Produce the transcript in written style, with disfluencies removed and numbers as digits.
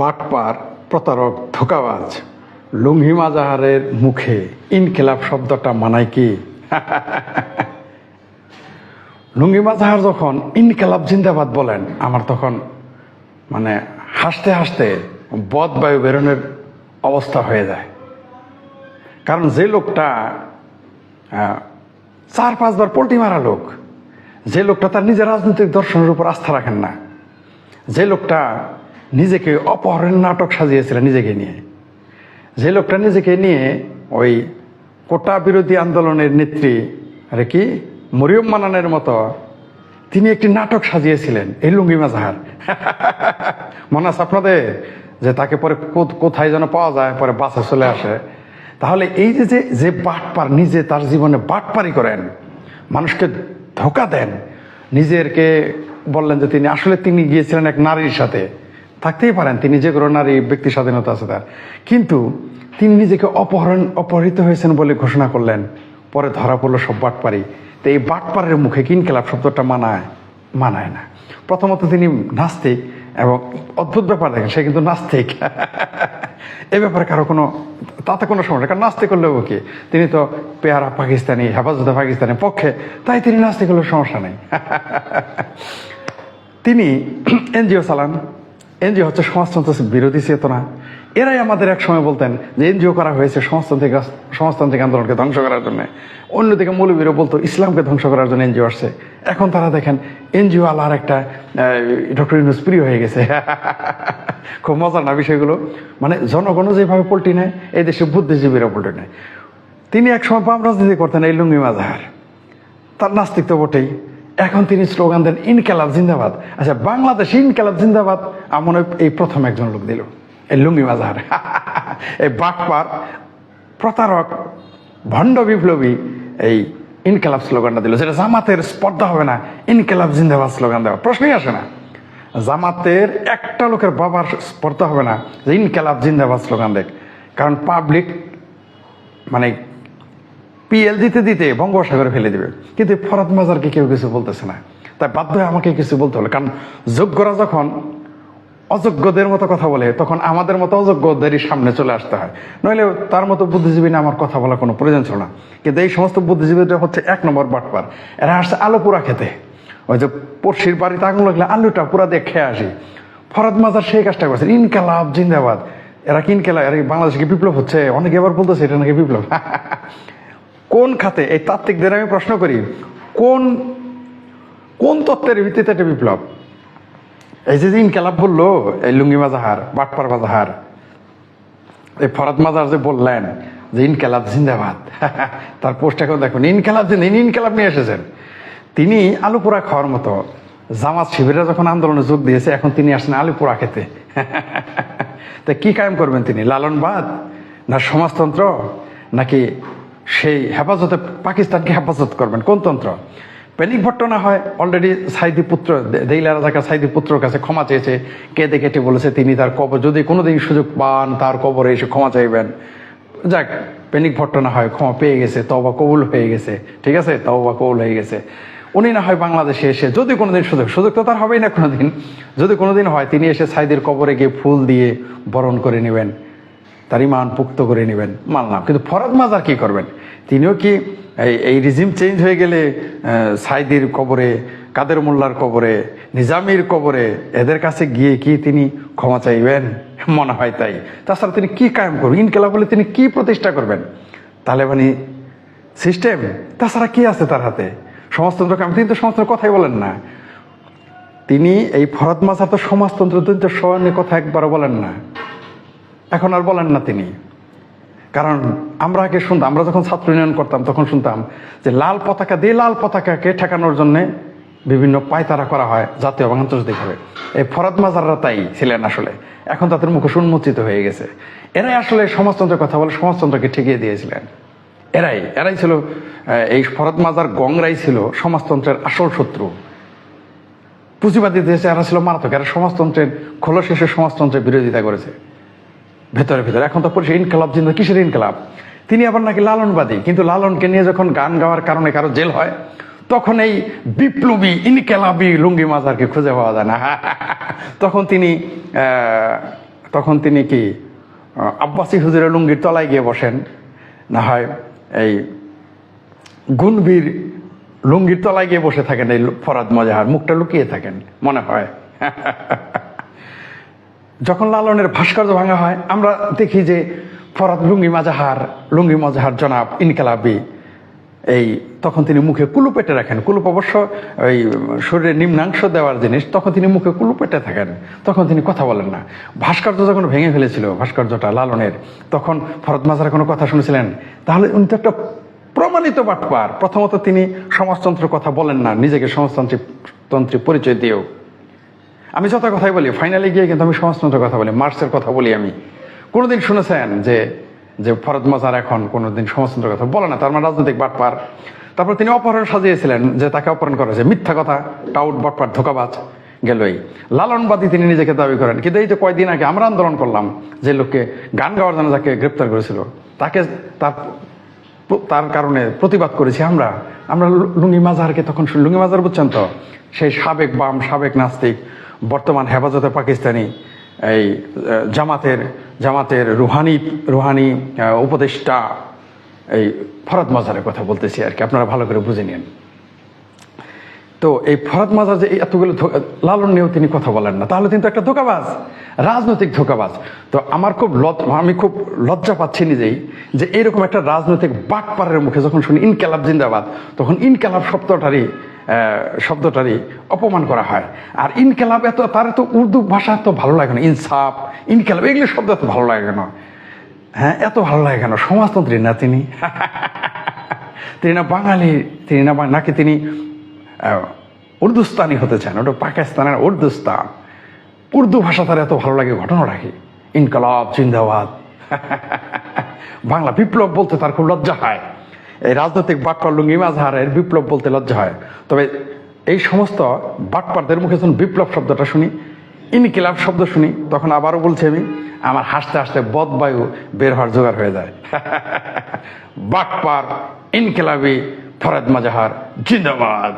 বাটপার, প্রতারক, ধোঁকাবাজ লুঙ্গি মাজাহারের মুখে ইনকিলাব শব্দটা মানায় কি? লুঙ্গি মাজাহার যখন ইনকিলাব জিন্দাবাদ বলেন, আমার তখন মানে হাসতে হাসতে বদবায়ু বেরোনোর অবস্থা হয়ে যায়। কারণ যে লোকটা 4-5 বার পল্টি মারা লোক, যে লোকটা তার নিজের রাজনৈতিক দর্শনের উপর আস্থা রাখেন না, যে লোকটা নিজেকে অপহরণের নাটক সাজিয়েছিলেন নিজেকে নিয়ে, যে লোকটা নিজেকে নিয়ে ওই কোটা বিরোধী আন্দোলনের নেত্রী আরে কি মরিয়ম মানানের মতো তিনি একটি নাটক সাজিয়েছিলেন, এই লুঙ্গি মাজাহার। মনে আছে আপনাদের যে তাকে পরে কোথায় যেন পাওয়া যায়, পরে বাসে চলে আসে। তাহলে এই যে যে বাটপার, নিজে তার জীবনে বাটপারি করেন, মানুষকে ধোঁকা দেন, নিজেরকে বললেন যে তিনি গিয়েছিলেন এক নারীর সাথে, থাকতেই পারেন, তিনি যে কোনো নারী ব্যক্তি স্বাধীনতা আছে তার, কিন্তু তিনি নিজেকে অপহৃত হয়েছেন বলে ঘোষণা করলেন, পরে ধরা পড়লো সব বাটপারি। তো এই বাটপারের মুখে ইনকিলাব শব্দটা মানায় না। প্রথমত তিনি নাস্তিক, এবং অদ্ভুত ব্যাপার দেখেন, সে কিন্তু নাস্তিক। এ ব্যাপারে তাতে কোনো সমস্যা, কারণ নাস্তিক করলেও কি, তিনি তো পেয়ারা পাকিস্তানি, হেফাজতে পাকিস্তানের পক্ষে, তাই তিনি নাস্তিক করলেও সমস্যা নেই। তিনি এনজিও চালান, এনজিও হচ্ছে সমাজতন্ত্র বিরোধী চেতনা। এরাই আমাদের এক সময় বলতেন যে এনজিও করা হয়েছে সমাজতান্ত্রিক আন্দোলনকে ধ্বংস করার জন্য। অন্যদিকে মৌলবীরা বলতো ইসলামকে ধ্বংস করার জন্য এনজিও আসছে। এখন তারা দেখেন এনজিও আল্লাহর একটা ডক্টর ইউনূস প্রিয় হয়ে গেছে। খুব মজার না বিষয়গুলো, মানে জনগণও যেভাবে পল্টি নেয়, এই দেশে বুদ্ধিজীবীরা পল্টি নেয়। তিনি একসময় বাম রাজনীতি করতেন, এই লুঙ্গি মাজাহার, তার নাস্তিক তো বটেই। এখন তিনি স্লোগান দেন ইনকিলাব জিন্দাবাদ। আচ্ছা, বাংলাদেশে ইনকিলাব জিন্দাবাদ এমন এই প্রথম একজন লোক দিল, এই লুঙ্গি মাজাহার। এই বাটপার, প্রতারক, ভণ্ড বিপ্লবী এই ইনকিলাব স্লোগানটা দিল, যেটা জামাতের স্পর্ধা হবে না। ইনকিলাব জিন্দাবাদ স্লোগান দেওয়া প্রশ্নই আসে না। জামাতের একটা লোকের বাবার স্পর্ধা হবে না যে ইনকিলাব জিন্দাবাদ স্লোগান দেখ, কারণ পাবলিক মানে পিএল দিতে বঙ্গোপসাগরে ফেলে দেবে। কিন্তু ফরাদ মাজারকে কেউ কিছু বলতেছে না, তাই বাধ্য হয়ে আমাকে কিছু বলতে হলো। কারণ যোগ্যরা যখন অযোগ্যদের মতো কথা বলে, তখন আমাদের মতো অযোগ্যদেরই সামনে চলে আসতে হয়, নইলে তার মতো বুদ্ধিজীবী না আমার কথা বলার কোনো প্রয়োজন ছিল না। কিন্তু এই সমস্ত বুদ্ধিজীবীরা হচ্ছে 1 নম্বর বাটপার। এরা আসছে আলু পোড়া খেতে, ওই যে পড়শির বাড়িতে আগুন লাগলে আলুটা পুরা দিয়ে খেয়ে আসি। ফরাদ মাজার সেই কাজটা করছে, ইনকিলাব জিন্দাবাদ। এরা কি ইনকিলাব, এরা বাংলাদেশে কি বিপ্লব হচ্ছে? অনেকে এবার বলতেছে এটা নাকি বিপ্লব। কোন খাতে? এই তাত্ত্বিকদের আমি প্রশ্ন করি, কোন তত্ত্বের ভিত্তিতে এটা বিপ্লব? এই যে ইনকিলাব বললো এই লুঙ্গি মাজাহার, বাটপার মাজাহার, এই ফরাদ মাজার যে বললেন যে ইনকিলাব জিন্দাবাদ, তার পোস্টটাকেও দেখুন, ইনকিলাব নিয়ে এসেছেন। তিনি আলু পোড়া খাওয়ার মতো। জামাত শিবিরা যখন আন্দোলনে যোগ দিয়েছে, এখন তিনি আসছেন আলু পোড়া খেতে। তা কি কায়েম করবেন তিনি? লালনবাদ না সমাজতন্ত্র, নাকি সেই হেফাজতে পাকিস্তানকে হেফাজত করবেন? কোন তন্ত্র? প্যানিক ভট্ট না হয় অলরেডি সাইদি পুত্র, দেইলা রাজাকার সাইদি পুত্রের কাছে ক্ষমা চেয়েছে, কেঁদে কেটে বলেছে তিনি তার কবর, যদি কোনোদিন সুযোগ পান তার কবরে এসে ক্ষমা চাইবেন। যাক, প্যানিক ভট্ট না হয় ক্ষমা পেয়ে গেছে, তওবা কবুল হয়ে গেছে, ঠিক আছে, তওবা কবুল হয়ে গেছে। উনি না হয় বাংলাদেশে এসে যদি কোনোদিন সুযোগ তো তার হবেই না কোনোদিন, যদি কোনোদিন হয় তিনি এসে সাইদির কবরে গিয়ে ফুল দিয়ে বরণ করে নেবেন, তার ইমান পুক্ত করে নেবেন, মানলাম। কিন্তু ফরাদ মাজার কি করবেন? তিনিও কি এই রিজিম চেঞ্জ হয়ে গেলে সাইদির কবরে, কাদের মোল্লার কবরে, নিজামির কবরে, এদের কাছে গিয়ে কি তিনি ক্ষমা চাইবেন? মনে হয় তাই। তাছাড়া তিনি কি কায়েম করবেন? ইনকিলাব বলে তিনি কি প্রতিষ্ঠা করবেন? তালেবানি সিস্টেম? তাছাড়া কি আছে তার হাতে? সমাজতন্ত্র কায়েম? তিনি তো সমাজতন্ত্রের কথাই বলেন না। তিনি এই ফরাদ মাজার তো সমাজতন্ত্র নিয়ে কথা একবারও বলেন না, এখন আর বলেন না তিনি। কারণ আমরা আগে শুনতাম, আমরা যখন ছাত্র ইউনিয়ন করতাম তখন শুনতাম যে লাল পতাকাকে ঠেকানোর জন্য বিভিন্ন পায়তারা করা হয় জাতীয় এবং আন্তর্জাতিকভাবে। এই ফরাদ মাজাররা তাই ছিলেন আসলে। এখন তাদের মুখোশ উন্মোচিত হয়ে গেছে। এরাই আসলে সমাজতন্ত্রের কথা বলে সমাজতন্ত্রকে ঠেকিয়ে দিয়েছিলেন। এরাই ছিল, এই ফরাদ মাজার গংরাই ছিল সমাজতন্ত্রের আসল শত্রু। পুঁজিবাদী দেশে এরা ছিল মারাত্মক। এরা সমাজতন্ত্রের খোলস শেষে সমাজতন্ত্রের বিরোধিতা করেছে ভেতরে। এখন তো পরিচয় ইনকিলাব জিন্দাবাদ, কিসের ইনকিলাব? তিনি আবার নাকি লালনবাদী, কিন্তু লালনকে নিয়ে যখন গান গাওয়ার কারণে কারো জেল হয়, তখন এই বিপ্লবী ইনকিলাবী লুঙ্গি মাজারকে খুঁজে পাওয়া যায় না। তখন তিনি তখন তিনি কি আব্বাসী হুজুরের লুঙ্গির তলায় গিয়ে বসেন, না হয় এই গুনবির লুঙ্গির তলায় গিয়ে বসে থাকেন এই ফরহাদ মজাহার, মুখটা লুকিয়ে থাকেন মনে হয়। যখন লালনের ভাস্কর্য ভাঙা হয় আমরা দেখি যে ফরহাদ লুঙ্গি মজাহার জনাব ইনকালাবি, এই তখন তিনি মুখে কুলু পেটে রাখেন। কুলুপ অবশ্য ওই শরীরের নিম্নাংশ দেওয়ার জিনিস, তখন তিনি মুখে কুলু পেটে থাকেন, তখন তিনি কথা বলেন না। ভাস্কর্য যখন ভেঙে ফেলেছিল ভাস্কর্যটা লালনের, তখন ফরহাদ মজাহার কোনো কথা শুনেছিলেন? তাহলে উনি তো একটা প্রমাণিত বাটপার। প্রথমত তিনি সমাজতন্ত্রের কথা বলেন না, নিজেকে সমাজতন্ত্রী পরিচয় দিয়েও। আমি যত কথাই বলি ফাইনালি গিয়ে কিন্তু আমি সমাজতন্ত্রের কথা বলি, মার্ক্সের কথা বলি। আমি কোনোদিন শুনেছেন যে যে ফরহাদ মজাহার এখন কোনোদিন সমাজতন্ত্রের কথা বলে না? তার মানে রাজনৈতিক বাটপার। তারপর তিনি অপহরণ সাজিয়েছিলেন, যে তাকে অপহরণ করা হয়েছে, মিথ্যা কথা, টাউট, বাটপার, ধোকাবাজ গেলই। লালনবাদী তিনি নিজেকে দাবি করেন, কিন্তু এই যে কয়েকদিন আগে আমরা আন্দোলন করলাম, যে লোককে গান গাওয়ার জন্য যাকে গ্রেপ্তার করেছিল, তাকে তার কারণে প্রতিবাদ করেছি আমরা। লুঙ্গি মাজাহারকে তখন লুঙ্গি মাজাহার বুঝছেন তো, সেই সাবেক বাম, সাবেক নাস্তিক, বর্তমান হেফাজতে পাকিস্তানি, এই জামাতের রুহানি উপদেষ্টা, এই ফরহাদ মজাহারের কথা বলতেছি আর কি, আপনারা ভালো করে বুঝে নিন। তো এই ফরহাদ মজাহার যে এতগুলো লালন নিয়েও তিনি কথা বলেন না, তাহলে কিন্তু একটা ধোঁকাবাজ, রাজনৈতিক ধোঁকাবাজ। তো আমি খুব লজ্জা পাচ্ছি নিজেই যে এইরকম একটা রাজনৈতিক বাটপারের মুখে যখন শুনি ইনকালাব জিন্দাবাদ, তখন ইনকালাব শব্দটারই অপমান করা হয়। আর ইনকালাব তার এত উর্দু ভাষা এত ভালো লাগে না, ইনসাফ, ইনকালাব এগুলো শব্দ এত ভালো লাগে কেন? হ্যাঁ, এত ভালো লাগে কেন? সমাজতন্ত্রী না তিনি? তিনি না বাঙালি? তিনি না নাকি তিনি উর্দুস্তানি হতে চান? ওটা পাকিস্তানের উর্দুস্তান, উর্দু ভাষা তার এত ভালো লাগে, ঘটনাটা কি? ইনকালাব জিন্দাবাদ। বাংলা বিপ্লব বলতে তার খুব লজ্জা হয়। এই রাজনৈতিক বাটপার লুঙ্গি মাজাহারের বিপ্লব বলতে লজ্জা হয়। তবে এই সমস্ত বাটপারদের মুখে যখন বিপ্লব শব্দটা শুনি, ইনকিলাব শব্দ শুনি, তখন আবারও বলছি আমি, আমার হাসতে হাসতে বদবায়ু বের হওয়ার জোগাড় হয়ে যায়। বাটপার, ইনকিলাবি, ফরহাদ মজাহার জিন্দাবাদ।